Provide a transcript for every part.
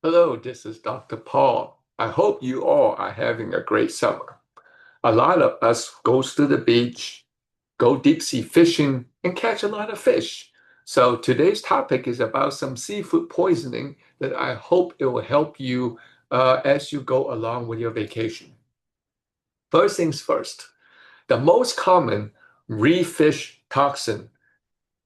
Hello, this is Dr. Paul. I hope you all are having a great summer. A lot of us goes to the beach, go deep sea fishing, and catch a lot of fish. So today's topic is about some seafood poisoning that I hope it will help you as you go along with your vacation. First things first, the most common reef fish toxin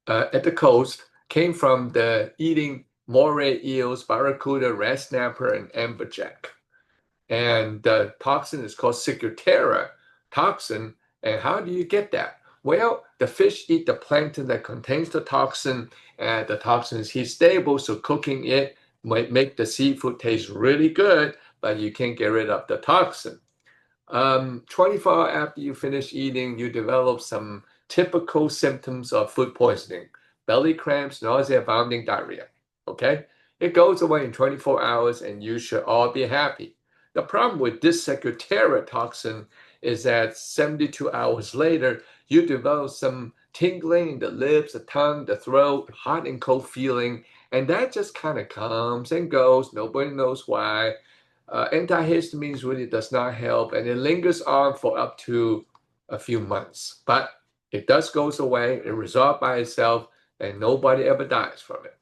at the coast came from the eating moray eels, barracuda, red snapper, and amberjack. And the toxin is called ciguatera toxin. And how do you get that? Well, the fish eat the plankton that contains the toxin, and the toxin is heat stable, so cooking it might make the seafood taste really good, but you can't get rid of the toxin. 24 hours after you finish eating, you develop some typical symptoms of food poisoning: belly cramps, nausea, vomiting, diarrhea. Okay? It goes away in 24 hours and you should all be happy. The problem with this secretariat toxin is that 72 hours later, you develop some tingling in the lips, the tongue, the throat, hot and cold feeling, and that just kind of comes and goes. Nobody knows why. Antihistamines really does not help, and it lingers on for up to a few months. But it does goes away, it resolves by itself, and nobody ever dies from it.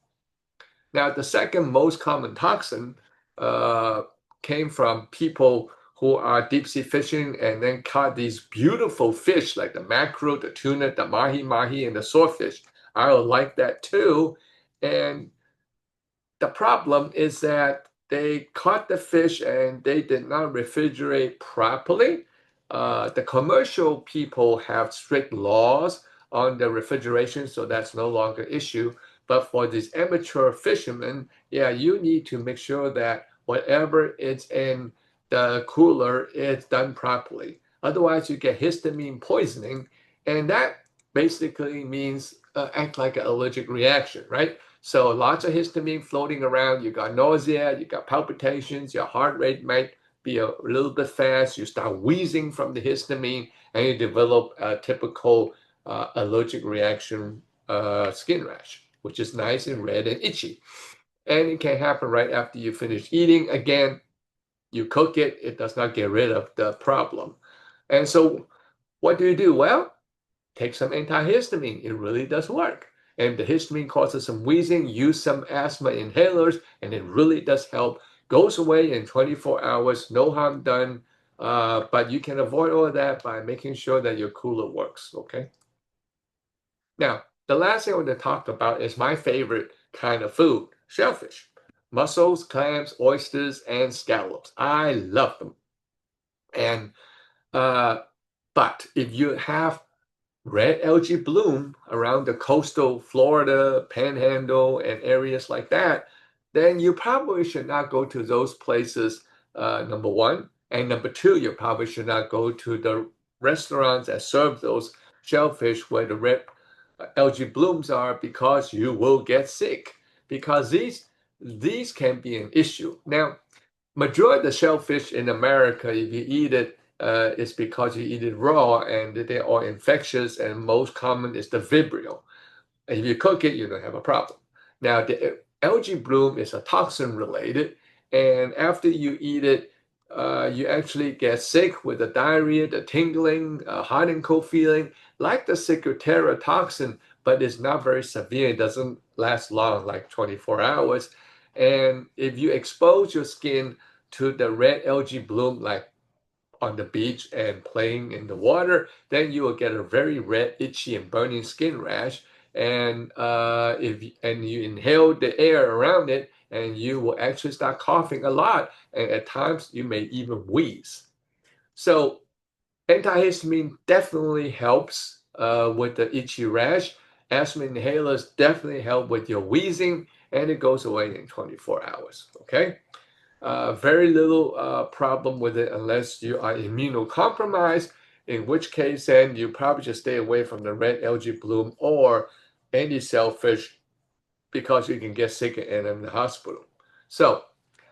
Now, the second most common toxin uh, came from people who are deep sea fishing and then caught these beautiful fish like the mackerel, the tuna, the mahi-mahi, and the swordfish. I would like that too. And the problem is that they caught the fish and they did not refrigerate properly. The commercial people have strict laws on the refrigeration, so that's no longer an issue. But for these amateur fishermen, yeah, you need to make sure that whatever is in the cooler is done properly. Otherwise, you get histamine poisoning, and that basically means act like an allergic reaction, right? So lots of histamine floating around. You got nausea, you got palpitations, your heart rate might be a little bit fast. You start wheezing from the histamine, and you develop a typical allergic reaction skin rash, which is nice and red and itchy. And it can happen right after you finish eating. Again, you cook it, it does not get rid of the problem. And so what do you do? Well, take some antihistamine. It really does work. And the histamine causes some wheezing, use some asthma inhalers, and it really does help. Goes away in 24 hours, no harm done. But you can avoid all of that by making sure that your cooler works. Okay. Now, the last thing I want to talk about is my favorite kind of food: shellfish, mussels, clams, oysters, and scallops. I love them. And uh, but if you have red algae bloom around the coastal Florida panhandle and areas like that, then you probably should not go to those places, number one. And number two, you probably should not go to the restaurants that serve those shellfish where the red algae blooms are, because you will get sick. Because these can be an issue. Now, majority of the shellfish in America, if you eat it, it's because you eat it raw and they are infectious, and most common is the Vibrio. And if you cook it, you don't have a problem. Now, the algae bloom is a toxin related, and after you eat it, you actually get sick with the diarrhea, the tingling, hot and cold feeling, like the ciguatera toxin, but it's not very severe. It doesn't last long, like 24 hours. And if you expose your skin to the red algae bloom, like on the beach and playing in the water, then you will get a very red, itchy, and burning skin rash. And if and you inhale the air around it, and you will actually start coughing a lot, and at times you may even wheeze. So antihistamine definitely helps with the itchy rash. Asthma inhalers definitely help with your wheezing, and it goes away in 24 hours. Okay. Very little problem with it unless you are immunocompromised, in which case then you probably just stay away from the red algae bloom or any shellfish, because you can get sick and end up in the hospital. So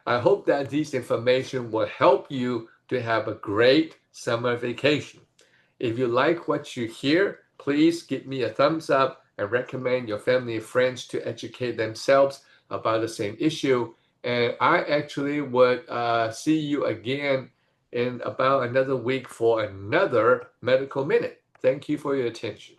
I hope that these information will help you to have a great summer vacation. If you like what you hear, please give me a thumbs up and recommend your family and friends to educate themselves about the same issue. And I actually would see you again in about another week for another medical minute. Thank you for your attention.